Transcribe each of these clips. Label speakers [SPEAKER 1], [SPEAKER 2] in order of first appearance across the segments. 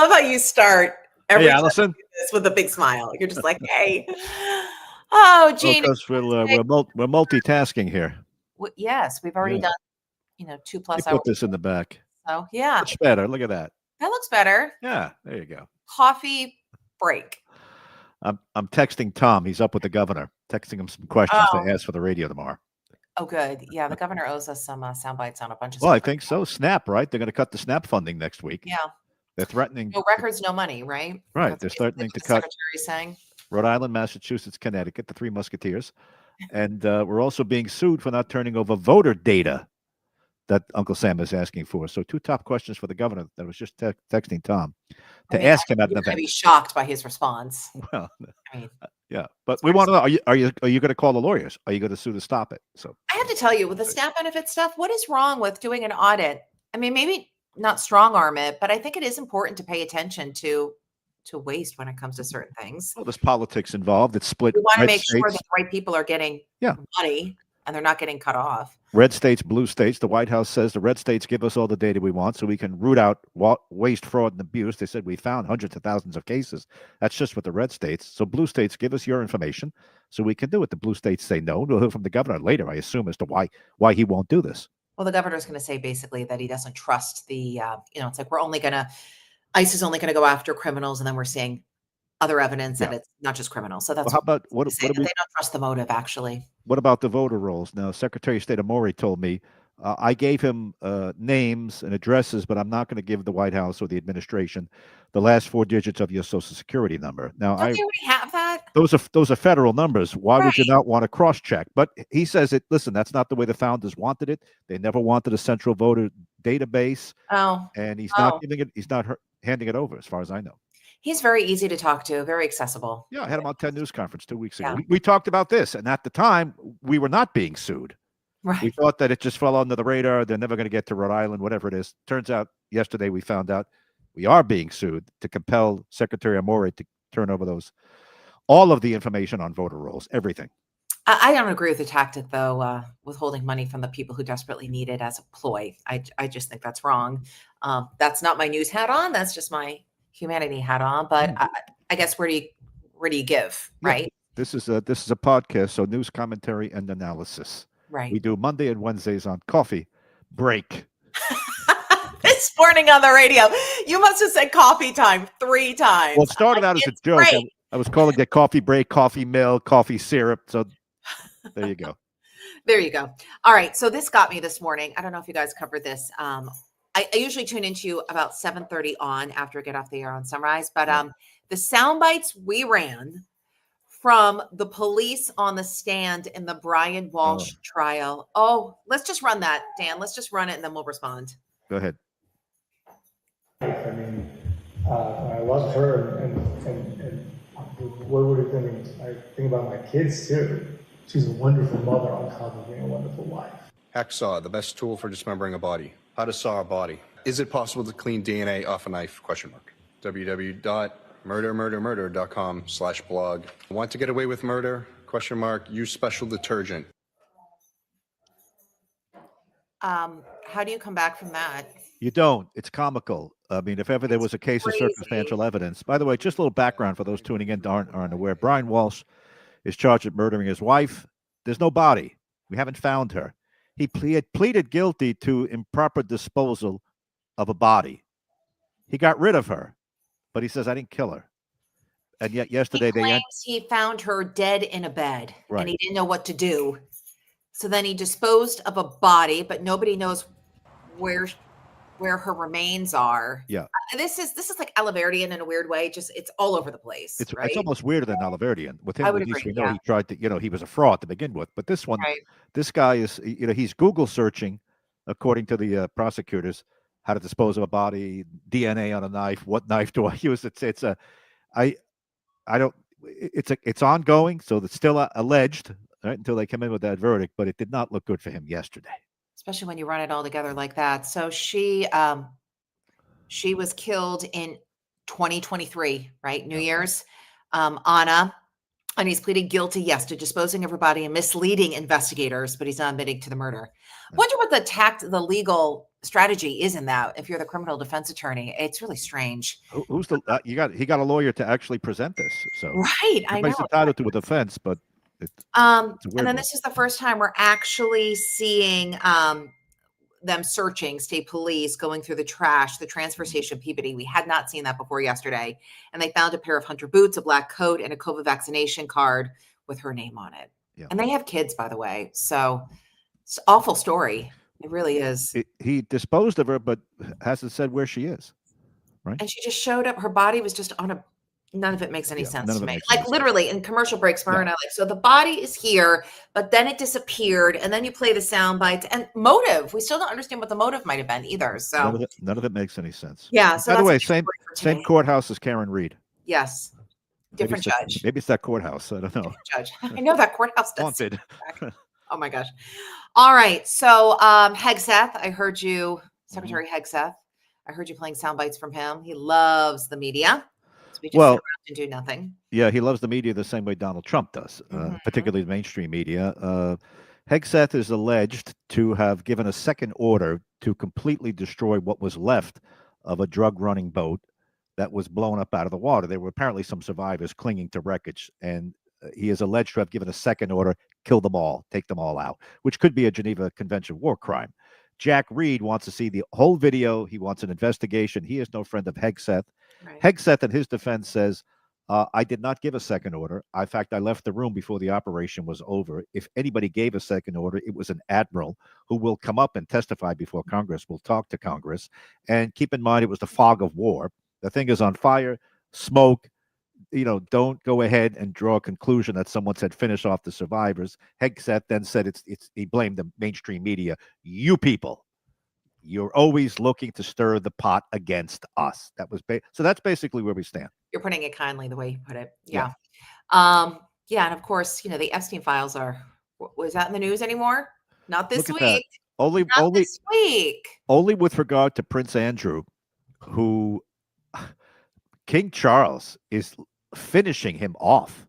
[SPEAKER 1] love how you start every
[SPEAKER 2] Hey,
[SPEAKER 1] time
[SPEAKER 2] Alison.
[SPEAKER 1] you do this with a big smile. You're just like, hey. Oh, Gene.
[SPEAKER 2] Because we're multitasking here.
[SPEAKER 1] Yes, we've already done, 2+
[SPEAKER 2] You
[SPEAKER 1] hours.
[SPEAKER 2] put this in the back.
[SPEAKER 1] So, yeah.
[SPEAKER 2] Much better. Look at that.
[SPEAKER 1] That looks better.
[SPEAKER 2] Yeah, there you go.
[SPEAKER 1] Coffee break.
[SPEAKER 2] I'm texting Tom. He's up with the governor. Texting him some questions to ask for the radio tomorrow.
[SPEAKER 1] Oh, good. Yeah, the governor owes us some sound bites on a bunch of
[SPEAKER 2] Well,
[SPEAKER 1] stuff.
[SPEAKER 2] I think so. SNAP, right? They're going to cut the SNAP funding next week.
[SPEAKER 1] Yeah.
[SPEAKER 2] They're threatening.
[SPEAKER 1] No records, no money, right?
[SPEAKER 2] Right.
[SPEAKER 1] That's
[SPEAKER 2] They're
[SPEAKER 1] basically
[SPEAKER 2] threatening
[SPEAKER 1] what
[SPEAKER 2] to
[SPEAKER 1] the
[SPEAKER 2] cut
[SPEAKER 1] secretary's saying.
[SPEAKER 2] Rhode Island, Massachusetts, Connecticut, the Three Musketeers. And we're also being sued for not turning over voter data that Uncle Sam is asking for. So 2 top questions for the governor that I was just texting Tom to ask him.
[SPEAKER 1] You're going to be shocked by his response.
[SPEAKER 2] Well,
[SPEAKER 1] I mean,
[SPEAKER 2] yeah, but we want to know: are you going to call the lawyers? Are you going to sue to stop it? So
[SPEAKER 1] I have to tell you, with the SNAP benefit stuff, what is wrong with doing an audit? I mean, maybe not strong arm it, but I think it is important to pay attention to waste when it comes to certain things.
[SPEAKER 2] Well, there's politics involved. It's split.
[SPEAKER 1] We want to make sure that the right people are getting money and they're not getting cut off.
[SPEAKER 2] Red states, blue states. The White House says the red states give us all the data we want so we can root out waste, fraud, and abuse. They said we found hundreds of thousands of cases. That's just with the red states. So blue states give us your information so we can do it. The blue states say no. We'll hear from the governor later, I assume, as to why he won't do this.
[SPEAKER 1] Well, the governor's going to say basically that he doesn't trust the, it's like ICE is only going to go after criminals, and then we're seeing other evidence that it's not just criminals. So that's
[SPEAKER 2] how about what
[SPEAKER 1] they don't trust the motive, actually.
[SPEAKER 2] What about the voter rolls? Now, Secretary of State Amore told me I gave him names and addresses, but I'm not going to give the White House or the administration the last 4 digits of your Social Security number. Now,
[SPEAKER 1] don't you already have that?
[SPEAKER 2] Those are federal numbers. Why would you not want to cross-check? But he says it. Listen, that's not the way the founders wanted it. They never wanted a central voter database. And he's not giving it. He's not handing it over, as far as I know.
[SPEAKER 1] He's very easy to talk to, very accessible.
[SPEAKER 2] Yeah, I had him on 10 News Conference 2 weeks ago. We talked about this, and at the time, we were not being sued.
[SPEAKER 1] Right.
[SPEAKER 2] We thought that it just fell under the radar. They're never going to get to Rhode Island, whatever it is. Turns out yesterday we found out we are being sued to compel Secretary Amore to turn over all of the information on voter rolls, everything.
[SPEAKER 1] I don't agree with the tactic, though, withholding money from the people who desperately need it as a ploy. I just think that's wrong. That's not my news hat on. That's just my humanity hat on. But I guess where do you give, right?
[SPEAKER 2] This is a podcast, so news, commentary, and analysis.
[SPEAKER 1] Right.
[SPEAKER 2] We do Monday and Wednesdays on Coffee Break.
[SPEAKER 1] This morning on the radio, you must have said coffee time 3 times.
[SPEAKER 2] Well, it started out as a joke. I was calling it coffee break, coffee milk, coffee syrup. So there you go.
[SPEAKER 1] There you go. All right. So this got me this morning. I don't know if you guys covered this. I usually tune into you about 7:30 on after I get off the air on Sunrise. But the sound bites we ran from the police on the stand in the Brian Walshe trial. Oh, let's just run that, Dan. Let's just run it and then we'll respond.
[SPEAKER 2] Go ahead.
[SPEAKER 3] I mean, I loved her, and what would have been, I think about my kids too. She's a wonderful mother on top of being a wonderful wife.
[SPEAKER 4] Hacksaw, the best tool for dismembering a body. How to saw a body. Is it possible to clean DNA off a knife? ? www.murdermurdermurder.com/blog. Want to get away with murder? ? Use special detergent.
[SPEAKER 1] How do you come back from that?
[SPEAKER 2] You don't. It's comical. I mean, if ever there was a case of circumstantial evidence. By the way, just a little background for those tuning in aren't aware. Brian Walshe is charged with murdering his wife. There's no body. We haven't found her. He pleaded guilty to improper disposal of a body. He got rid of her, but he says, I didn't kill her. And yet yesterday
[SPEAKER 1] he found her dead in a bed,
[SPEAKER 2] right,
[SPEAKER 1] and he didn't know what to do. So then he disposed of a body, but nobody knows where her remains are.
[SPEAKER 2] Yeah.
[SPEAKER 1] This is like Alaverdian in a weird way. Just it's all over the place.
[SPEAKER 2] It's
[SPEAKER 1] right?
[SPEAKER 2] It's almost weirder than Alaverdian. With him,
[SPEAKER 1] I would
[SPEAKER 2] at least
[SPEAKER 1] agree,
[SPEAKER 2] we know he tried to, he was a fraud to begin with. But this one, this guy is, he's Google searching, according to the prosecutors, how to dispose of a body, DNA on a knife. What knife do I use? It's ongoing, so it's still alleged, right, until they come in with that verdict. But it did not look good for him yesterday,
[SPEAKER 1] especially when you run it all together like that. So she was killed in 2023, right? New Year's. Anna, And he's pleaded guilty, yes, to disposing of her body and misleading investigators, but he's not admitting to the murder. Wonder what the legal strategy is in that. If you're the criminal defense attorney, it's really strange.
[SPEAKER 2] Who's the he got a lawyer to actually present this, so
[SPEAKER 1] Right, I know.
[SPEAKER 2] everybody's entitled to a defense, but it's a
[SPEAKER 1] And
[SPEAKER 2] weird
[SPEAKER 1] then
[SPEAKER 2] one.
[SPEAKER 1] this is the first time we're actually seeing them searching, state police going through the trash, the transfer station Peabody. We had not seen that before yesterday. And they found a pair of hunter boots, a black coat, and a COVID vaccination card with her name on it.
[SPEAKER 2] Yeah.
[SPEAKER 1] And they have kids, by the way. So it's an awful story. It really is.
[SPEAKER 2] He disposed of her, but hasn't said where she is. Right.
[SPEAKER 1] And she just showed up. Her body was just on a, none of it makes any sense to me. Like literally in commercial breaks, Myrna, like, so the body is here, but then it disappeared. And then you play the sound bites and motive. We still don't understand what the motive might have been either. So
[SPEAKER 2] none of it makes any sense.
[SPEAKER 1] Yeah. So
[SPEAKER 2] by the way, same courthouse as Karen Reed.
[SPEAKER 1] Yes. Different judge.
[SPEAKER 2] Maybe it's that courthouse. I don't know.
[SPEAKER 1] Judge. I know that courthouse does.
[SPEAKER 2] Haunted.
[SPEAKER 1] Oh my gosh. All right. So Hegseth, I heard you, Secretary Hegseth. I heard you playing sound bites from him. He loves the media. So we just sit around and do nothing.
[SPEAKER 2] Yeah, he loves the media the same way Donald Trump does, particularly the mainstream media. Hegseth is alleged to have given a second order to completely destroy what was left of a drug-running boat that was blown up out of the water. There were apparently some survivors clinging to wreckage, and he is alleged to have given a second order, kill them all, take them all out, which could be a Geneva Convention war crime. Jack Reed wants to see the whole video. He wants an investigation. He is no friend of Hegseth. Right. Hegseth, in his defense, says, I did not give a second order. In fact, I left the room before the operation was over. If anybody gave a second order, it was an admiral who will come up and testify before Congress. We'll talk to Congress. And keep in mind, it was the fog of war. The thing is on fire, smoke. Don't go ahead and draw a conclusion that someone said finish off the survivors. Hegseth then said he blamed the mainstream media. You people, you're always looking to stir the pot against us. That was so that's basically where we stand.
[SPEAKER 1] You're putting it kindly the way you put it. Yeah. Yeah. And of course, the Epstein files was that in the news anymore? Not this week.
[SPEAKER 2] Only
[SPEAKER 1] this week.
[SPEAKER 2] Only with regard to Prince Andrew, who King Charles is finishing him off.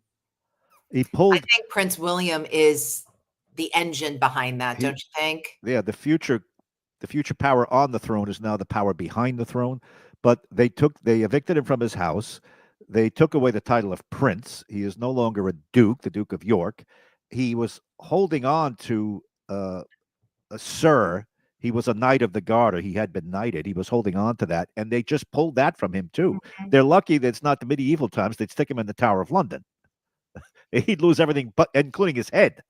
[SPEAKER 2] I
[SPEAKER 1] think Prince William is the engine behind that, don't you think?
[SPEAKER 2] Yeah, the future power on the throne is now the power behind the throne. But they evicted him from his house. They took away the title of prince. He is no longer a duke, the Duke of York. He was holding on to a sir. He was a knight of the garter. He had been knighted. He was holding on to that. And they just pulled that from him, too. Mm-hmm. They're lucky that it's not the medieval times. They'd stick him in the Tower of London. He'd lose everything, including his head,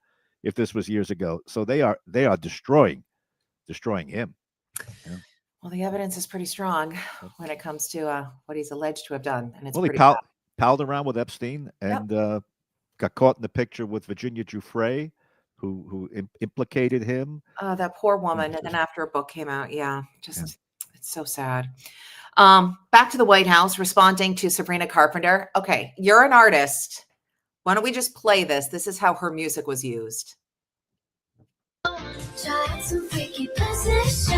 [SPEAKER 2] if this was years ago. So they are destroying him. Yeah.
[SPEAKER 1] Well, the evidence is pretty strong when it comes to what he's alleged to have done. And it's
[SPEAKER 2] he palled around with Epstein and got caught in the picture with Virginia Giuffre, who implicated him.
[SPEAKER 1] That poor woman. And then after a book came out, it's so sad. Back to the White House, responding to Sabrina Carpenter. Okay, you're an artist. Why don't we just play this? This is how her music was used.
[SPEAKER 5] Tried some freaky positions.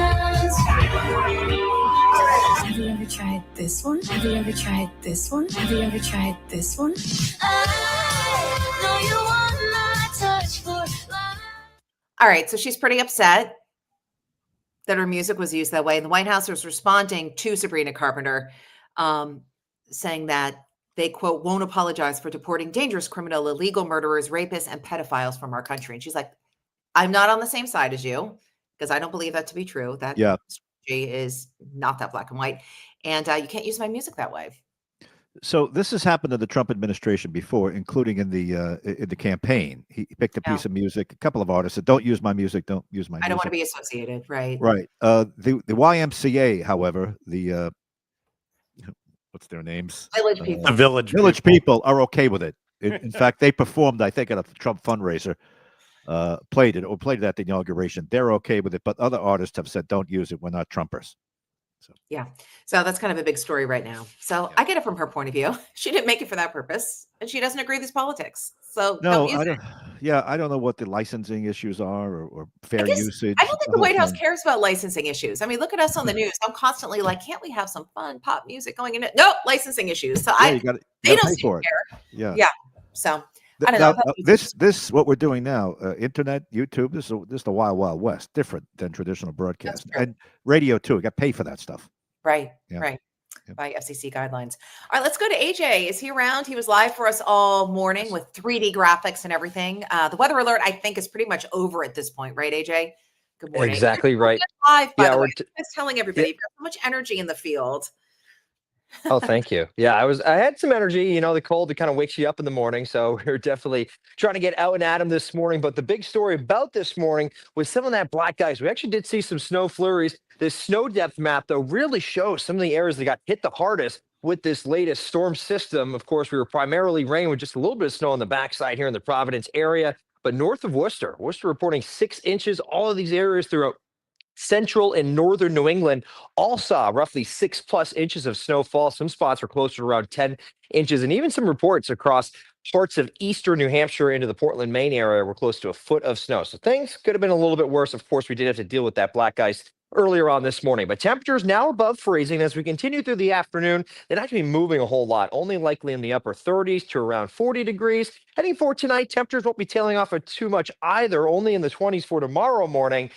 [SPEAKER 5] Have you ever tried this one? Have you ever tried this one? Have you ever tried this one? I know you want my touch for life.
[SPEAKER 1] All right, so she's pretty upset that her music was used that way. And the White House was responding to Sabrina Carpenter, saying that they, quote, won't apologize for deporting dangerous criminal, illegal murderers, rapists, and pedophiles from our country. And she's like, I'm not on the same side as you because I don't believe that to be true. That strategy is not that black and white. And you can't use my music that way.
[SPEAKER 2] So this has happened in the Trump administration before, including in the campaign. He picked a piece of music, a couple of artists said, don't use my music, don't use my music.
[SPEAKER 1] I don't want to be associated, right?
[SPEAKER 2] Right. The YMCA, however, what's their names?
[SPEAKER 1] Village people.
[SPEAKER 2] The Village people are okay with it. In fact, they performed, I think, at a Trump fundraiser. Played it at the inauguration. They're okay with it, but other artists have said, don't use it. We're not Trumpers.
[SPEAKER 1] So that's kind of a big story right now. So I get it from her point of view. She didn't make it for that purpose, and she doesn't agree with these politics. So
[SPEAKER 2] no, I don't. Yeah, I don't know what the licensing issues are or fair usage.
[SPEAKER 1] I don't think the White House cares about licensing issues. I mean, look at us on the news. I'm constantly like, can't we have some fun pop music going in it? No, licensing issues. So
[SPEAKER 2] they don't
[SPEAKER 1] seem to care.
[SPEAKER 2] Yeah.
[SPEAKER 1] So I don't know.
[SPEAKER 2] This what we're doing now, internet, YouTube, this is the wild west, different than traditional broadcast. And radio too. We got to pay for that stuff.
[SPEAKER 1] Right.
[SPEAKER 2] Yeah.
[SPEAKER 1] Right.
[SPEAKER 2] Yeah.
[SPEAKER 1] By FCC guidelines. All right, let's go to AJ. Is he around? He was live for us all morning with 3D graphics and everything. The weather alert, I think, is pretty much over at this point, right, AJ? Good morning.
[SPEAKER 6] Exactly right.
[SPEAKER 1] Live, by the way.
[SPEAKER 6] We're
[SPEAKER 1] Just telling everybody, you've got so much energy in the field.
[SPEAKER 6] Oh, thank you. Yeah, I had some energy. You know, the cold, it kind of wakes you up in the morning. So we're definitely trying to get out and at 'em this morning. But the big story about this morning was some of that black ice. We actually did see some snow flurries. This snow depth map, though, really shows some of the areas that got hit the hardest with this latest storm system. Of course, we were primarily rain with just a little bit of snow on the backside here in the Providence area. But north of Worcester reporting 6 inches. All of these areas throughout central and northern New England all saw roughly 6+ inches of snowfall. Some spots were closer to around 10 inches, and even some reports across parts of eastern New Hampshire into the Portland, Maine area were close to a foot of snow. So things could have been a little bit worse. Of course, we did have to deal with that black ice earlier on this morning, but temperatures now above freezing as we continue through the afternoon. They're not going to be moving a whole lot, only likely in the upper 30s to around 40 degrees. Heading for tonight, temperatures won't be tailing off of too much either, only in the 20s for tomorrow morning.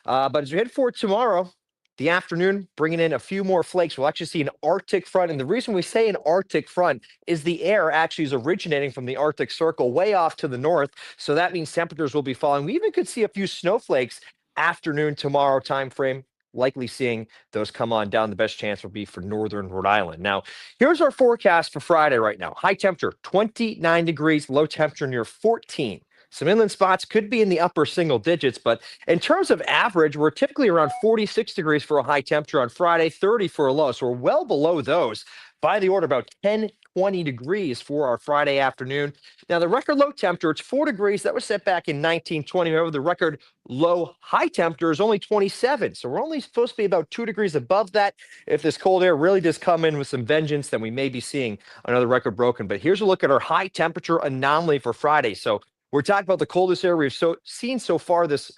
[SPEAKER 6] But as we head forward tomorrow, the afternoon, bringing in a few more flakes, we'll actually see an Arctic front. And the reason we say an Arctic front is the air actually is originating from the Arctic Circle way off to the north. So that means temperatures will be falling. We even could see a few snowflakes afternoon tomorrow timeframe. Likely seeing those come on down. The best chance will be for northern Rhode Island. Now, here's our forecast for Friday right now. High temperature, 29 degrees, low temperature near 14. Some inland spots could be in the upper single digits, but in terms of average, we're typically around 46 degrees for a high temperature on Friday, 30 for a low. So we're well below those by the order, about 10, 20 degrees for our Friday afternoon. Now, the record low temperature, it's 4 degrees. That was set back in 1920. However, the record low high temperature is only 27. So we're only supposed to be about 2 degrees above that. If this cold air really does come in with some vengeance, then we may be seeing another record broken. But here's a look at our high temperature anomaly for Friday. So we're talking about the coldest air we've seen so far this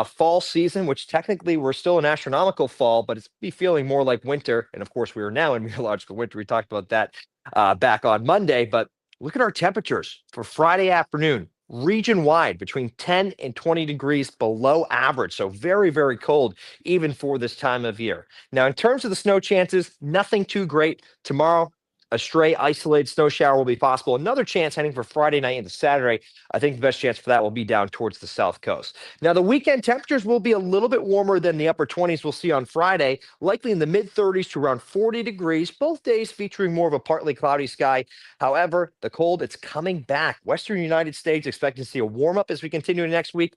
[SPEAKER 6] fall season, which technically we're still in astronomical fall, but it's be feeling more like winter. And of course, we are now in meteorological winter. We talked about that back on Monday. But look at our temperatures for Friday afternoon, region wide between 10 and 20 degrees below average. So very, very cold, even for this time of year. Now, in terms of the snow chances, nothing too great. Tomorrow, a stray isolated snow shower will be possible. Another chance heading for Friday night into Saturday. I think the best chance for that will be down towards the south coast. Now, the weekend temperatures will be a little bit warmer than the upper 20s we'll see on Friday, likely in the mid 30s to around 40 degrees, both days featuring more of a partly cloudy sky. However, the cold, it's coming back. Western United States expecting to see a warm up as we continue next week.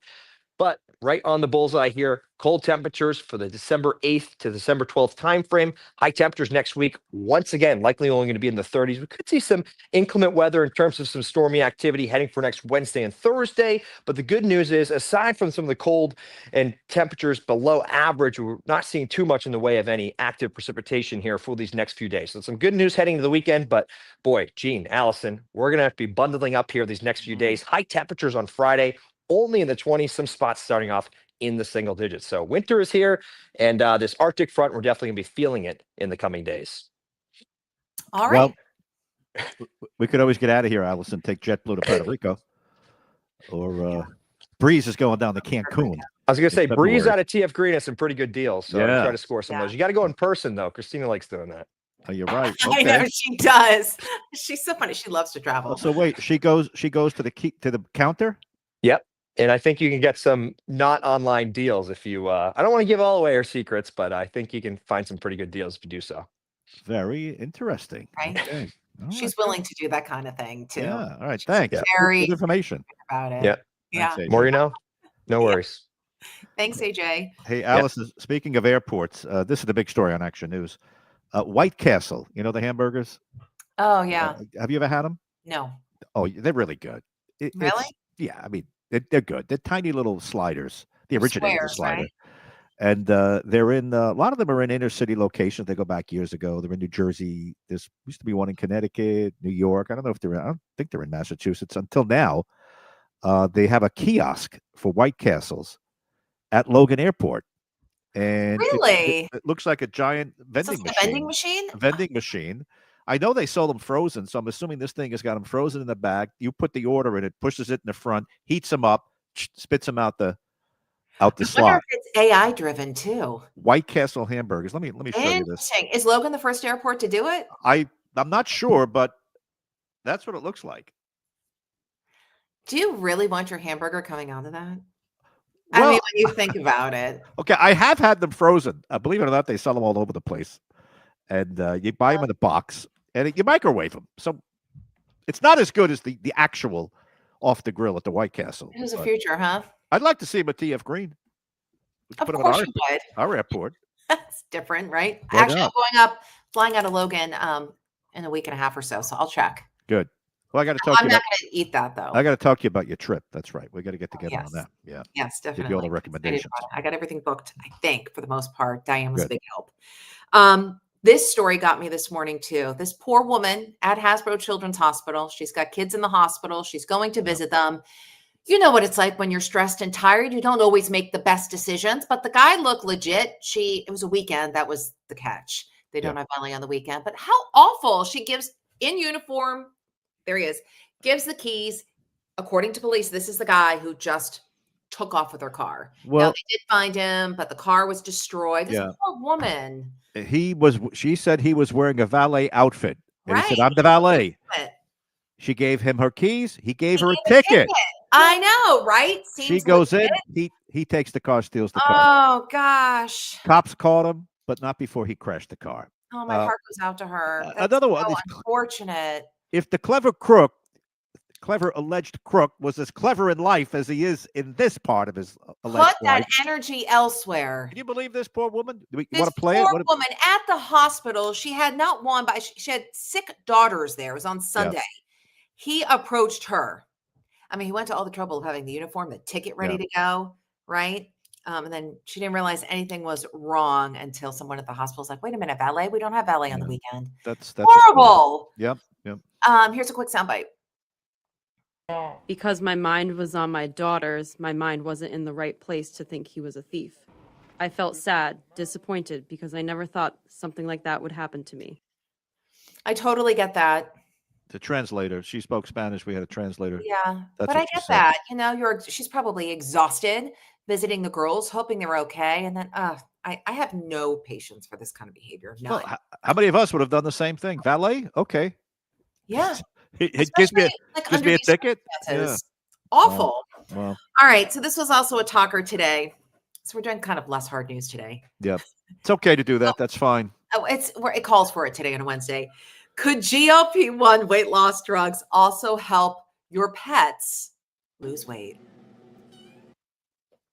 [SPEAKER 6] But right on the bullseye here, cold temperatures for the December 8th to December 12th timeframe. High temperatures next week, once again, likely only going to be in the 30s. We could see some inclement weather in terms of some stormy activity heading for next Wednesday and Thursday. But the good news is, aside from some of the cold and temperatures below average, we're not seeing too much in the way of any active precipitation here for these next few days. So some good news heading to the weekend. But boy, Gene, Allison, we're going to have to be bundling up here these next few days. High temperatures on Friday, only in the 20s, some spots starting off in the single digits. So winter is here, and this Arctic front, we're definitely going to be feeling it in the coming days.
[SPEAKER 1] All right.
[SPEAKER 2] Well, we could always get out of here, Alison, take JetBlue to Puerto Rico. Or Breeze is going down to Cancun.
[SPEAKER 6] I was going to say,
[SPEAKER 2] February.
[SPEAKER 6] Breeze out of TF Green has some pretty good deals. So
[SPEAKER 2] Yeah.
[SPEAKER 6] try to score some of those. You got to go in person, though. Christina likes doing that.
[SPEAKER 2] Oh, you're right.
[SPEAKER 1] I know she does. She's so funny. She loves to travel.
[SPEAKER 2] So wait, she goes to the counter?
[SPEAKER 6] Yep. And I think you can get some not online deals if you, I don't want to give all away her secrets, but I think you can find some pretty good deals if you do so.
[SPEAKER 2] Very interesting.
[SPEAKER 1] Right.
[SPEAKER 2] Okay.
[SPEAKER 1] She's willing to do that kind of thing too.
[SPEAKER 2] Yeah. All right. Thanks.
[SPEAKER 6] Yeah.
[SPEAKER 1] Very
[SPEAKER 2] good information
[SPEAKER 1] about it.
[SPEAKER 6] Yeah.
[SPEAKER 1] Yeah.
[SPEAKER 2] Thanks, AJ.
[SPEAKER 6] More you know? No worries.
[SPEAKER 1] Thanks, AJ.
[SPEAKER 2] Hey, Alison, speaking of airports, this is the big story on Action News. White Castle, you know the hamburgers?
[SPEAKER 1] Oh yeah.
[SPEAKER 2] Have you ever had them?
[SPEAKER 1] No.
[SPEAKER 2] Oh, they're really good.
[SPEAKER 1] Really?
[SPEAKER 2] Yeah. I mean, they're good. They're tiny little sliders. The originator slider.
[SPEAKER 1] Right?
[SPEAKER 2] And they're in a lot of them are in inner city locations. They go back years ago. They're in New Jersey. There used to be one in Connecticut, New York. I don't don't think they're in Massachusetts until now. They have a kiosk for White Castles at Logan Airport. And
[SPEAKER 1] really,
[SPEAKER 2] it looks like a giant vending machine.
[SPEAKER 1] Vending machine.
[SPEAKER 2] A vending machine. I know they sold them frozen, so I'm assuming this thing has got them frozen in the bag. You put the order in, it pushes it in the front, heats them up, spits them out the
[SPEAKER 1] I wonder
[SPEAKER 2] slot.
[SPEAKER 1] if it's AI driven too.
[SPEAKER 2] White Castle hamburgers. Let me show you this.
[SPEAKER 1] Interesting. Is Logan the first airport to do it?
[SPEAKER 2] I'm not sure, but that's what it looks like.
[SPEAKER 1] Do you really want your hamburger coming out of that?
[SPEAKER 2] Well,
[SPEAKER 1] I mean, when you think about it.
[SPEAKER 2] Okay, I have had them frozen. Believe it or not, they sell them all over the place, and you buy them in a box, and you microwave them. So it's not as good as the actual off the grill at the White Castle.
[SPEAKER 1] Who's the
[SPEAKER 2] but
[SPEAKER 1] future, huh?
[SPEAKER 2] I'd like to see them at TF Green. We could
[SPEAKER 1] Of
[SPEAKER 2] put 'em
[SPEAKER 1] course
[SPEAKER 2] at
[SPEAKER 1] you would.
[SPEAKER 2] our airport.
[SPEAKER 1] That's different, right?
[SPEAKER 2] Why
[SPEAKER 1] Actually,
[SPEAKER 2] not?
[SPEAKER 1] I'm flying out of Logan in a week and a half or so. So I'll check.
[SPEAKER 2] Good. Well, I got to talk to
[SPEAKER 1] I'm
[SPEAKER 2] you.
[SPEAKER 1] not going to eat that though.
[SPEAKER 2] I got to talk to you about your trip. That's right. We got to get together on
[SPEAKER 1] Yes.
[SPEAKER 2] that. Yeah.
[SPEAKER 1] Yes,
[SPEAKER 2] Give
[SPEAKER 1] definitely.
[SPEAKER 2] you all the
[SPEAKER 1] Excited
[SPEAKER 2] recommendations.
[SPEAKER 1] about it. I got everything booked, I think, for the most part. Diane was a
[SPEAKER 2] Good.
[SPEAKER 1] big help. This story got me this morning too. This poor woman at Hasbro Children's Hospital. She's got kids in the hospital. She's going to visit them. You know what it's like when you're stressed and tired. You don't always make the best decisions, but the guy looked legit. It was a weekend. That was the catch. They don't have valet on the weekend, but how awful. She gives in uniform. There he is. Gives the keys. According to police, this is the guy who just took off with her car. Now,
[SPEAKER 2] Well,
[SPEAKER 1] they did find him, but the car was destroyed. This
[SPEAKER 2] Yeah.
[SPEAKER 1] poor woman.
[SPEAKER 2] she said he was wearing a valet outfit. And he said,
[SPEAKER 1] Right.
[SPEAKER 2] I'm the valet.
[SPEAKER 1] But
[SPEAKER 2] She gave him her keys. He gave
[SPEAKER 1] he
[SPEAKER 2] her a
[SPEAKER 1] gave
[SPEAKER 2] ticket.
[SPEAKER 1] I know, right?
[SPEAKER 2] She
[SPEAKER 1] Seems
[SPEAKER 2] goes
[SPEAKER 1] legit.
[SPEAKER 2] in. He takes the car, steals the car.
[SPEAKER 1] Oh, gosh.
[SPEAKER 2] Cops caught him, but not before he crashed the car.
[SPEAKER 1] Oh, my heart goes out to her. That's
[SPEAKER 2] Another one
[SPEAKER 1] so
[SPEAKER 2] is
[SPEAKER 1] unfortunate.
[SPEAKER 2] if the clever alleged crook was as clever in life as he is in this part of his alleged
[SPEAKER 1] Put that
[SPEAKER 2] life.
[SPEAKER 1] energy elsewhere.
[SPEAKER 2] Can you believe this poor woman? You
[SPEAKER 1] This
[SPEAKER 2] want to play
[SPEAKER 1] poor
[SPEAKER 2] it?
[SPEAKER 1] woman at the hospital, she had not one, but she had sick daughters there. It was on Sunday. He approached her. I mean, he went to all the trouble of having the uniform, the ticket ready to go, right? And then she didn't realize anything was wrong until someone at the hospital was like, wait a minute, valet? We don't have valet on the weekend.
[SPEAKER 2] That's
[SPEAKER 1] Horrible.
[SPEAKER 2] Yep.
[SPEAKER 1] Here's a quick soundbite.
[SPEAKER 7] Because my mind was on my daughters, my mind wasn't in the right place to think he was a thief. I felt sad, disappointed, because I never thought something like that would happen to me.
[SPEAKER 1] I totally get that.
[SPEAKER 2] The translator. She spoke Spanish. We had a translator.
[SPEAKER 1] Yeah,
[SPEAKER 2] That's
[SPEAKER 1] but I
[SPEAKER 2] what she
[SPEAKER 1] get
[SPEAKER 2] said.
[SPEAKER 1] that. You know, she's probably exhausted visiting the girls, hoping they're okay. And then I have no patience for this kind of behavior. None.
[SPEAKER 2] Well, how many of us would have done the same thing? Valet? Okay.
[SPEAKER 1] Yeah.
[SPEAKER 2] It gives me
[SPEAKER 1] under
[SPEAKER 2] a
[SPEAKER 1] these
[SPEAKER 2] ticket.
[SPEAKER 1] circumstances. Awful.
[SPEAKER 2] Well,
[SPEAKER 1] All right. So this was also a talker today. So we're doing kind of less hard news today.
[SPEAKER 2] yeah. It's okay to do that. That's fine.
[SPEAKER 1] Oh, it calls for it today on a Wednesday. Could GLP-1 weight loss drugs also help your pets lose weight?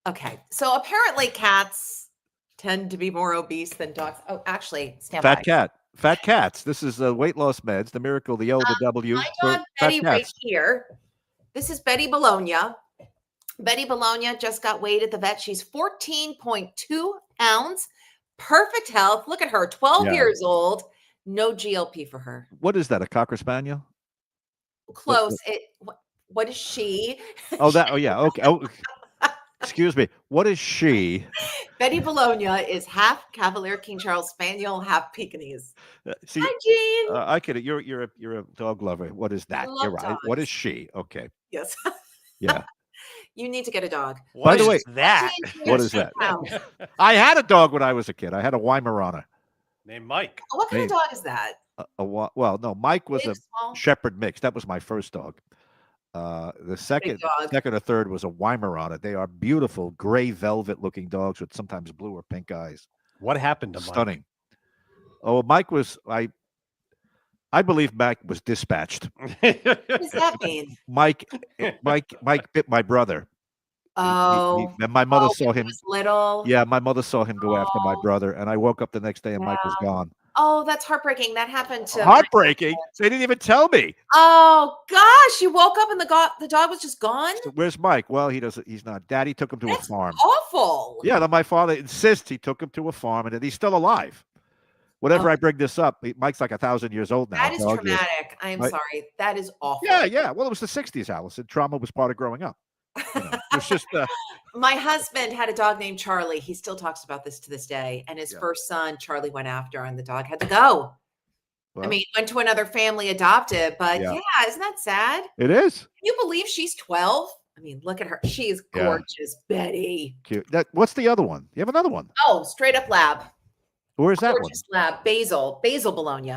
[SPEAKER 1] Okay. So apparently cats tend to be more obese than dogs. Oh, actually, stand by.
[SPEAKER 2] Fat cats. This is weight loss meds. The miracle, the O, the W.
[SPEAKER 1] My
[SPEAKER 2] for
[SPEAKER 1] dog
[SPEAKER 2] fat
[SPEAKER 1] Betty right
[SPEAKER 2] cats.
[SPEAKER 1] here. This is Betty Bologna. Betty Bologna just got weighed at the vet. She's 14.2 pounds. Perfect health. Look at her, 12 years old. No GLP for her.
[SPEAKER 2] What is that? A Cocker Spaniel?
[SPEAKER 1] Close. What is she?
[SPEAKER 2] Oh, that. Oh, yeah. Okay. Oh, excuse me. What is she?
[SPEAKER 1] Betty Bologna is half Cavalier King Charles Spaniel, half Pekingese.
[SPEAKER 2] See,
[SPEAKER 1] Hi, Jean.
[SPEAKER 2] I get it. You're a dog lover. What is that?
[SPEAKER 1] I love
[SPEAKER 2] You're right. What
[SPEAKER 1] dogs.
[SPEAKER 2] is she? Okay.
[SPEAKER 1] Yes.
[SPEAKER 2] Yeah.
[SPEAKER 1] You need to get a dog.
[SPEAKER 2] By the way,
[SPEAKER 8] that?
[SPEAKER 1] Jean,
[SPEAKER 2] what
[SPEAKER 1] you're
[SPEAKER 2] is that?
[SPEAKER 1] pounds.
[SPEAKER 2] I had a dog when I was a kid. I had a Weimaraner.
[SPEAKER 8] Named Mike.
[SPEAKER 1] What kind of dog is that?
[SPEAKER 2] Well, no, Mike was
[SPEAKER 1] Big,
[SPEAKER 2] a
[SPEAKER 1] small?
[SPEAKER 2] shepherd mix. That was my first dog. The second or third was a Weimaraner. They are beautiful, gray velvet looking dogs with sometimes blue or pink eyes.
[SPEAKER 8] What happened to
[SPEAKER 2] Stunning. Oh, Mike was I believe Mike was dispatched.
[SPEAKER 8] Mike?
[SPEAKER 1] What does that mean?
[SPEAKER 2] Mike bit my brother.
[SPEAKER 1] Oh,
[SPEAKER 2] And my mother
[SPEAKER 1] when
[SPEAKER 2] saw
[SPEAKER 1] he
[SPEAKER 2] him.
[SPEAKER 1] was little.
[SPEAKER 2] Yeah, my mother saw him go after my
[SPEAKER 1] Oh.
[SPEAKER 2] brother, and I woke up the next day and Mike was gone.
[SPEAKER 1] Oh, that's heartbreaking. That happened to my
[SPEAKER 2] Heartbreaking.
[SPEAKER 1] husband.
[SPEAKER 2] They didn't even tell me.
[SPEAKER 1] Oh gosh, you woke up and the dog was just gone.
[SPEAKER 2] So where's Mike? Well, he's not. Daddy took him to
[SPEAKER 1] That's
[SPEAKER 2] a farm.
[SPEAKER 1] awful.
[SPEAKER 2] Yeah, then my father insists he took him to a farm, and that he's still alive. Whenever
[SPEAKER 1] Oh.
[SPEAKER 2] I bring this up, Mike's like 1,000 years old now.
[SPEAKER 1] That is
[SPEAKER 2] dog is.
[SPEAKER 1] traumatic. I am
[SPEAKER 2] Right.
[SPEAKER 1] sorry. That is awful.
[SPEAKER 2] Yeah. Well, it was the 60s, Alison. Trauma was part of growing up. You know, it's just
[SPEAKER 1] My husband had a dog named Charlie. He still talks about this to this day. And his
[SPEAKER 2] Yeah.
[SPEAKER 1] first son, Charlie, went after, and the dog had to go. I mean, went to another family, adopted, but
[SPEAKER 2] Yeah.
[SPEAKER 1] yeah, isn't that sad? Can
[SPEAKER 2] It is
[SPEAKER 1] you believe she's 12? I mean, look at her. She's
[SPEAKER 2] Yeah.
[SPEAKER 1] gorgeous, Betty.
[SPEAKER 2] cute. What's the other one? You have another one.
[SPEAKER 1] Oh, straight up lab.
[SPEAKER 2] Where's that one?
[SPEAKER 1] Gorgeous lab. Basil Bologna.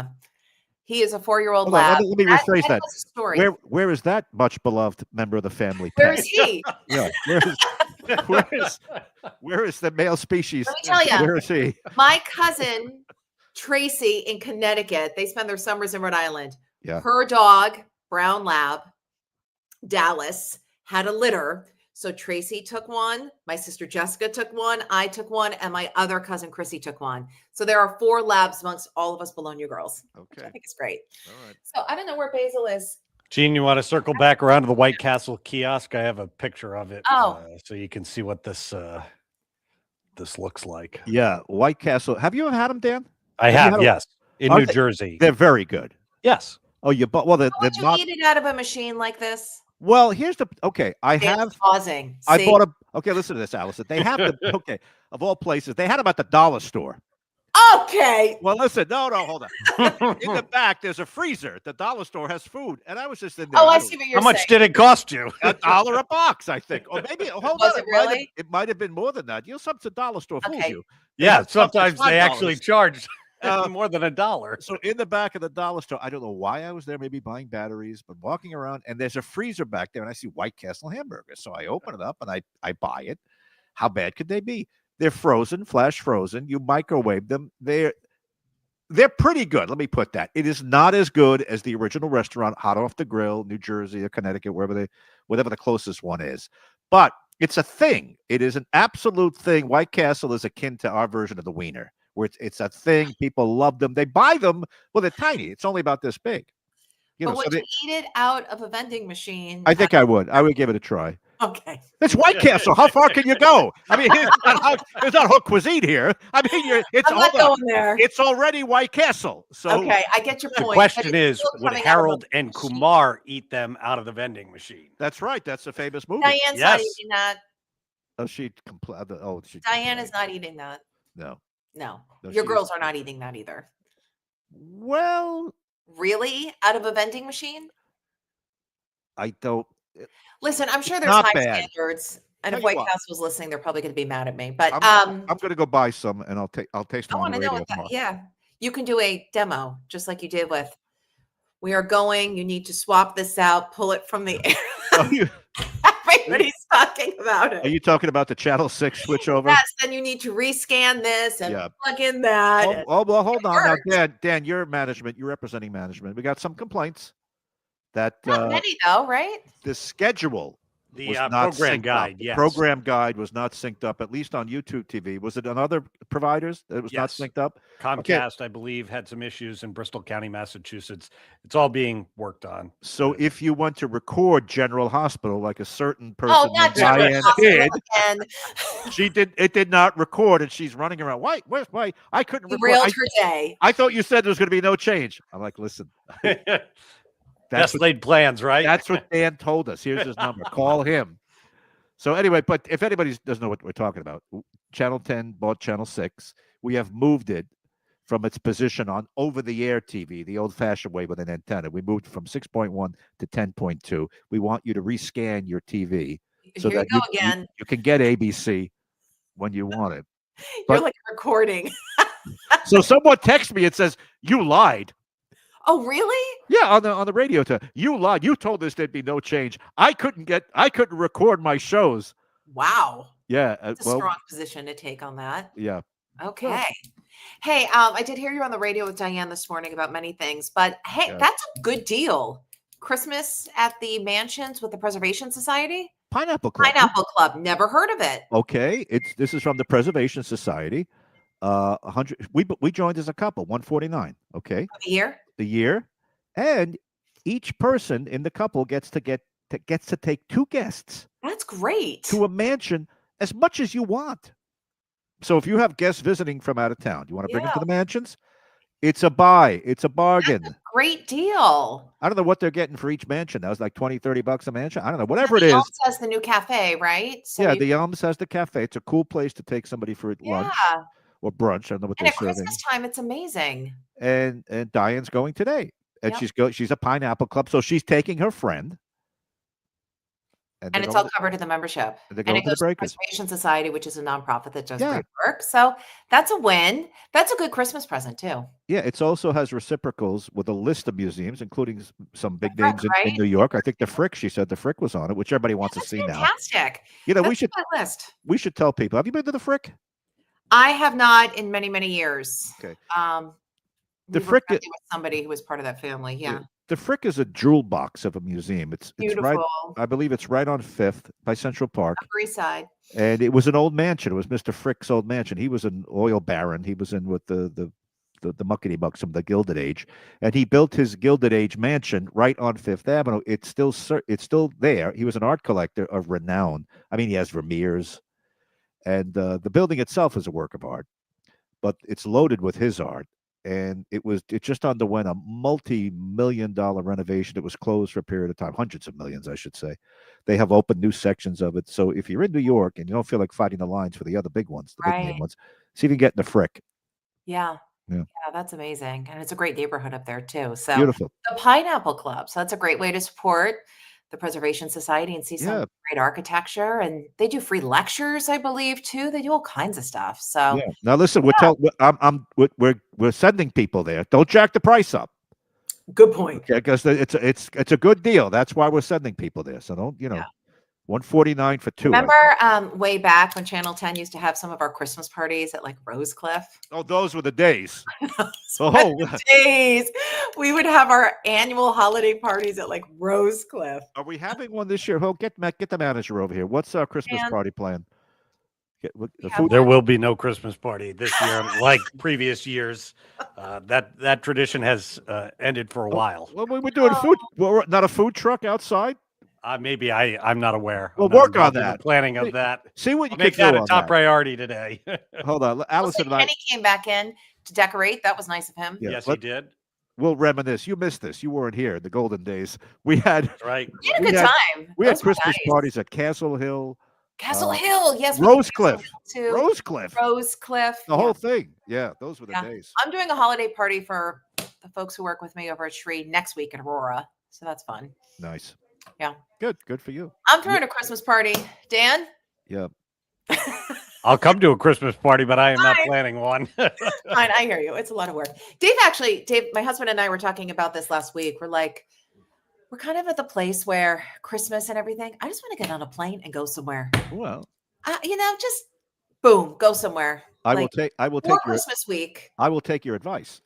[SPEAKER 1] He is a 4-year-old
[SPEAKER 2] Hold on,
[SPEAKER 1] lab.
[SPEAKER 2] let me rephrase that.
[SPEAKER 1] Was a story.
[SPEAKER 2] Where is that much beloved member of the family?
[SPEAKER 1] Where
[SPEAKER 2] pet?
[SPEAKER 1] is he?
[SPEAKER 2] Yeah. Where is the male species?
[SPEAKER 1] Let me tell ya.
[SPEAKER 2] Where is he?
[SPEAKER 1] My cousin Tracy in Connecticut, they spend their summers in Rhode Island.
[SPEAKER 2] Yeah.
[SPEAKER 1] Her dog, brown lab, Dallas, had a litter. So Tracy took one, my sister Jessica took one, I took one, and my other cousin Chrissy took one. So there are 4 labs amongst all of us Bologna girls. Which I think is great.
[SPEAKER 2] All right.
[SPEAKER 1] So I don't know where Basil is.
[SPEAKER 8] Gene, you want to circle back around to the White Castle kiosk? I have a picture of it, so you can see what this looks like.
[SPEAKER 2] Yeah, White Castle. Have you ever had them, Dan?
[SPEAKER 8] I have, yes, in New
[SPEAKER 2] they-
[SPEAKER 8] Jersey.
[SPEAKER 2] They're very good.
[SPEAKER 8] Yes.
[SPEAKER 2] Oh, you bought well.
[SPEAKER 1] Would you eat it out of a machine like this?
[SPEAKER 2] Well, here's the okay. I
[SPEAKER 1] Dan's
[SPEAKER 2] have.
[SPEAKER 1] pausing.
[SPEAKER 2] I
[SPEAKER 1] See?
[SPEAKER 2] bought a. Okay, listen to this, Alison. They have the okay of all places. They had them at the dollar store.
[SPEAKER 1] Okay.
[SPEAKER 2] Well, listen. No, hold on. In the back, there's a freezer. The dollar store has food, and I was just in there.
[SPEAKER 1] Oh, I see what you're
[SPEAKER 8] How much
[SPEAKER 1] saying.
[SPEAKER 8] did it cost you?
[SPEAKER 2] $1 a box, I think, or maybe. Hold
[SPEAKER 1] Was
[SPEAKER 2] on.
[SPEAKER 1] it really?
[SPEAKER 2] It might have been more than that. You know, sometimes the dollar store fools
[SPEAKER 1] Okay.
[SPEAKER 2] you.
[SPEAKER 8] Yeah,
[SPEAKER 2] It's up to
[SPEAKER 8] sometimes they actually
[SPEAKER 2] $5.
[SPEAKER 8] charge more than $1.
[SPEAKER 2] So in the back of the dollar store, I don't know why I was there, maybe buying batteries, but walking around, and there's a freezer back there, and I see White Castle hamburgers. So I open it up and I buy it. How bad could they be? They're frozen, flash frozen. You microwave them. They're pretty good. Let me put that. It is not as good as the original restaurant, hot off the grill, New Jersey or Connecticut, whatever the closest one is. But it's a thing. It is an absolute thing. White Castle is akin to our version of the wiener, where it's a thing. People love them. They buy them. Well, they're tiny. It's only about this big.
[SPEAKER 1] But would you eat it out of a vending machine?
[SPEAKER 2] I think I would. I would give it a try.
[SPEAKER 1] Okay.
[SPEAKER 2] It's White Castle. How far can you go? I mean, it's not haute cuisine here. I mean,
[SPEAKER 1] I'm not going there.
[SPEAKER 2] It's already White Castle. So
[SPEAKER 1] Okay, I get your
[SPEAKER 8] The
[SPEAKER 1] point.
[SPEAKER 8] question
[SPEAKER 1] but it's
[SPEAKER 8] is,
[SPEAKER 1] still
[SPEAKER 8] would
[SPEAKER 1] coming out of a
[SPEAKER 8] Harold and
[SPEAKER 1] machine.
[SPEAKER 8] Kumar eat them out of the vending machine?
[SPEAKER 2] that's right. That's a famous movie.
[SPEAKER 1] Diane's not
[SPEAKER 8] Yes.
[SPEAKER 1] eating that.
[SPEAKER 2] Oh, she complained. Oh, she.
[SPEAKER 1] Diane is not eating that.
[SPEAKER 2] No.
[SPEAKER 1] No.
[SPEAKER 2] No,
[SPEAKER 1] Your
[SPEAKER 2] she
[SPEAKER 1] girls
[SPEAKER 2] is.
[SPEAKER 1] are not eating that either.
[SPEAKER 2] Well,
[SPEAKER 1] Really? Out of a vending machine?
[SPEAKER 2] I don't.
[SPEAKER 1] Listen, I'm sure
[SPEAKER 2] It's
[SPEAKER 1] there's
[SPEAKER 2] not
[SPEAKER 1] high
[SPEAKER 2] bad.
[SPEAKER 1] standards. And
[SPEAKER 2] Tell
[SPEAKER 1] if
[SPEAKER 2] you
[SPEAKER 1] White
[SPEAKER 2] what.
[SPEAKER 1] Castle's listening, they're probably going to be mad at me. But
[SPEAKER 2] I'm going to go buy some, and I'll taste
[SPEAKER 1] I
[SPEAKER 2] them on
[SPEAKER 1] want
[SPEAKER 2] the
[SPEAKER 1] to know
[SPEAKER 2] radio
[SPEAKER 1] what that.
[SPEAKER 2] tomorrow.
[SPEAKER 1] Yeah, you can do a demo just like you did with. We are going. You need to swap this out. Pull it from the air.
[SPEAKER 2] Oh,
[SPEAKER 1] Everybody's talking about it.
[SPEAKER 2] Are you talking about the Channel 6 switchover?
[SPEAKER 1] Yes. Then you need to rescan this and
[SPEAKER 2] Yeah.
[SPEAKER 1] plug in that.
[SPEAKER 2] Oh, well, hold on now,
[SPEAKER 1] works.
[SPEAKER 2] Dan. You're management. You're representing management. We got some complaints that
[SPEAKER 1] Not many though, right?
[SPEAKER 2] the schedule
[SPEAKER 8] The
[SPEAKER 2] was not
[SPEAKER 8] program
[SPEAKER 2] synced
[SPEAKER 8] guide,
[SPEAKER 2] up. The
[SPEAKER 8] yes.
[SPEAKER 2] program guide was not synced up, at least on YouTube TV. Was it on other providers that it was not
[SPEAKER 8] Yes.
[SPEAKER 2] synced up?
[SPEAKER 8] Comcast, I believe, had some issues in Bristol County, Massachusetts. It's all being worked on.
[SPEAKER 2] So if you want to record General Hospital, like a certain person
[SPEAKER 1] Oh, not
[SPEAKER 2] named Diane
[SPEAKER 1] General Hospital
[SPEAKER 2] did,
[SPEAKER 1] again.
[SPEAKER 2] she did. It did not record, and she's running around. Why? I couldn't record.
[SPEAKER 1] Derailed her day.
[SPEAKER 2] I thought you said there was going to be no change. I'm like, listen, that's
[SPEAKER 8] Best
[SPEAKER 2] what,
[SPEAKER 8] laid plans, right?
[SPEAKER 2] that's what Dan told us. Here's his number. Call him. So anyway, but if anybody doesn't know what we're talking about, Channel 10 bought Channel 6. We have moved it from its position on over-the-air TV, the old-fashioned way with an antenna. We moved from 6.1 to 10.2. We want you to rescan your TV so
[SPEAKER 1] Here
[SPEAKER 2] that
[SPEAKER 1] you go again.
[SPEAKER 2] you can get ABC when you want it.
[SPEAKER 1] You're
[SPEAKER 2] but-
[SPEAKER 1] like recording.
[SPEAKER 2] So someone texts me and says, "You lied."
[SPEAKER 1] Oh, really?
[SPEAKER 2] Yeah, on the radio. You lied. You told us there'd be no change. I couldn't record my shows.
[SPEAKER 1] Wow.
[SPEAKER 2] Yeah.
[SPEAKER 1] It's a strong position to take on that.
[SPEAKER 2] Yeah.
[SPEAKER 1] Okay. Hey, I did hear you on the radio with Diane this morning about many things, but hey,
[SPEAKER 2] Yeah.
[SPEAKER 1] that's a good deal. Christmas at the mansions with the Preservation Society?
[SPEAKER 2] Pineapple Club.
[SPEAKER 1] Pineapple Club. Never heard of it.
[SPEAKER 2] Okay. This is from the Preservation Society. 100. We joined as a couple. 149. Okay.
[SPEAKER 1] For the year?
[SPEAKER 2] The year, and each person in the couple gets to take 2 guests
[SPEAKER 1] That's great.
[SPEAKER 2] to a mansion as much as you want. So if you have guests visiting from out of town, you want to bring them to the mansions. It's a buy. It's a bargain.
[SPEAKER 1] That's a great deal.
[SPEAKER 2] I don't know what they're getting for each mansion. That was like $20-$30 a mansion. I don't know. Whatever
[SPEAKER 1] And
[SPEAKER 2] it
[SPEAKER 1] the
[SPEAKER 2] is.
[SPEAKER 1] Elms has the new cafe, right? So
[SPEAKER 2] Yeah,
[SPEAKER 1] you-
[SPEAKER 2] the Elms has the cafe. It's a cool place to take somebody for lunch.
[SPEAKER 1] Yeah.
[SPEAKER 2] or brunch. I don't know what
[SPEAKER 1] And
[SPEAKER 2] they're
[SPEAKER 1] at
[SPEAKER 2] serving.
[SPEAKER 1] Christmas time, it's amazing.
[SPEAKER 2] And Diane's going today, and
[SPEAKER 1] Yep.
[SPEAKER 2] she's a Pineapple Club, so she's taking her friend, and
[SPEAKER 1] And
[SPEAKER 2] they're
[SPEAKER 1] it's
[SPEAKER 2] going
[SPEAKER 1] all covered in the membership.
[SPEAKER 2] and they're
[SPEAKER 1] And
[SPEAKER 2] going
[SPEAKER 1] it
[SPEAKER 2] to the
[SPEAKER 1] goes to the
[SPEAKER 2] Breakers.
[SPEAKER 1] Preservation Society, which is a nonprofit that does
[SPEAKER 2] Yeah.
[SPEAKER 1] great work. So that's a win. That's a good Christmas present too.
[SPEAKER 2] Yeah, it also has reciprocals with a list of museums, including some big
[SPEAKER 1] Frick,
[SPEAKER 2] names in
[SPEAKER 1] right?
[SPEAKER 2] New York. I think the Frick, she said the Frick was on it, which everybody wants to
[SPEAKER 1] That's
[SPEAKER 2] see now.
[SPEAKER 1] fantastic.
[SPEAKER 2] You know,
[SPEAKER 1] That's on my list.
[SPEAKER 2] we should tell people. Have you been to the Frick?
[SPEAKER 1] I have not in many, many years.
[SPEAKER 2] Okay.
[SPEAKER 1] The
[SPEAKER 2] Frick
[SPEAKER 1] with somebody who was part of that family. Yeah.
[SPEAKER 2] The Frick is a jewel box of a museum. It's right.
[SPEAKER 1] Beautiful.
[SPEAKER 2] I believe it's right on 5th by Central Park.
[SPEAKER 1] Upper East Side.
[SPEAKER 2] And it was an old mansion. It was Mr. Frick's old mansion. He was an oil baron. He was in with the muckety mucks from the Gilded Age, and he built his Gilded Age mansion right on Fifth Avenue. It's still there. He was an art collector of renown. I mean, he has Vermeers, and the building itself is a work of art, but it's loaded with his art. And it just underwent a multi-million-dollar renovation. It was closed for a period of time, hundreds of millions, I should say. They have opened new sections of it. So if you're in New York and you don't feel like fighting the lines for the other big ones, the big name ones, see if you can get in the Frick.
[SPEAKER 1] Yeah.
[SPEAKER 2] Yeah,
[SPEAKER 1] that's amazing. And it's a great neighborhood up there too. So
[SPEAKER 2] beautiful.
[SPEAKER 1] The Pineapple Club. So that's a great way to support the Preservation Society and see some great architecture. And they do free lectures, I believe, too. They do all kinds of stuff. So
[SPEAKER 2] yeah. Now listen, we're sending people there. Don't jack the price up.
[SPEAKER 1] Good point.
[SPEAKER 2] Okay, because it's a good deal. That's why we're sending people there. So don't $149 for 2.
[SPEAKER 1] Remember way back when Channel 10 used to have some of our Christmas parties at like Rosecliff?
[SPEAKER 2] Oh, those were the days.
[SPEAKER 1] Days. We would have our annual holiday parties at like Rosecliff.
[SPEAKER 2] Are we having one this year? Get the manager over here. What's our Christmas party plan?
[SPEAKER 8] There will be no Christmas party this year, like previous years. That tradition has ended for a while.
[SPEAKER 2] Well, we were doing food. Well, not a food truck outside.
[SPEAKER 8] Maybe I'm not aware.
[SPEAKER 2] We'll work on that.
[SPEAKER 8] The planning of that.
[SPEAKER 2] See what you
[SPEAKER 8] can do. Make that a top priority today.
[SPEAKER 2] Hold on, Alison.
[SPEAKER 1] Kenny came back in to decorate. That was nice of him.
[SPEAKER 8] Yeah, yes, he did.
[SPEAKER 2] We'll reminisce. You missed this. You weren't here. The golden days. We had
[SPEAKER 8] right.
[SPEAKER 1] We had a good time.
[SPEAKER 2] We had Christmas parties at Castle Hill.
[SPEAKER 1] Castle Hill, yes.
[SPEAKER 2] Rosecliff.
[SPEAKER 1] Rosecliff.
[SPEAKER 2] The whole thing. Yeah, those were the days.
[SPEAKER 1] I'm doing a holiday party for the folks who work with me over at Shree next week in Aurora. So that's fun.
[SPEAKER 2] Nice.
[SPEAKER 1] Yeah.
[SPEAKER 2] Good for you.
[SPEAKER 1] I'm throwing a Christmas party. Dan?
[SPEAKER 2] Yeah.
[SPEAKER 8] I'll come to a Christmas party, but I am not planning one.
[SPEAKER 1] Fine, I hear you. It's a lot of work. Dave, my husband and I were talking about this last week. We're kind of at the place where Christmas and everything, I just want to get on a plane and go somewhere.
[SPEAKER 2] Well,
[SPEAKER 1] just boom, go somewhere.
[SPEAKER 2] I will take
[SPEAKER 1] Christmas week.
[SPEAKER 2] I will take your advice.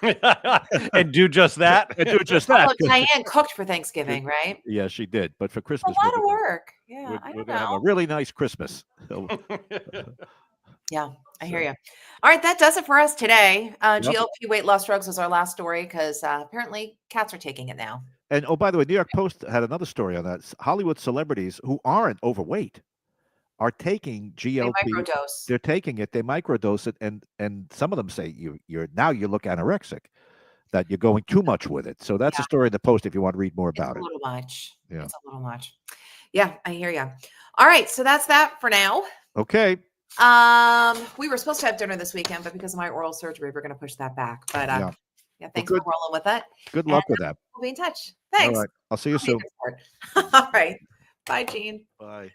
[SPEAKER 8] And do just that.
[SPEAKER 1] Diane cooked for Thanksgiving, right?
[SPEAKER 2] Yeah, she did. But for Christmas,
[SPEAKER 1] a lot of work. Yeah,
[SPEAKER 2] we're gonna have a really nice Christmas.
[SPEAKER 1] Yeah, I hear you. All right, that does it for us today. GLP weight loss drugs was our last story because apparently cats are taking it now.
[SPEAKER 2] And by the way, New York Post had another story on that. Hollywood celebrities who aren't overweight are taking GLP.
[SPEAKER 1] They microdose.
[SPEAKER 2] They're taking it. They microdose it, and some of them say you look anorexic, that you're going too much with it. So that's a story in the Post if you want to read more about it.
[SPEAKER 1] A little much.
[SPEAKER 2] Yeah,
[SPEAKER 1] it's a little much. Yeah, I hear you. All right, so that's that for now.
[SPEAKER 2] Okay.
[SPEAKER 1] We were supposed to have dinner this weekend, but because of my oral surgery, we're going to push that back. But thanks for rolling with it.
[SPEAKER 2] Good luck with that.
[SPEAKER 1] We'll be in touch. Thanks.
[SPEAKER 2] All right. I'll see you soon.
[SPEAKER 1] All right. Bye, Gene.
[SPEAKER 2] Bye.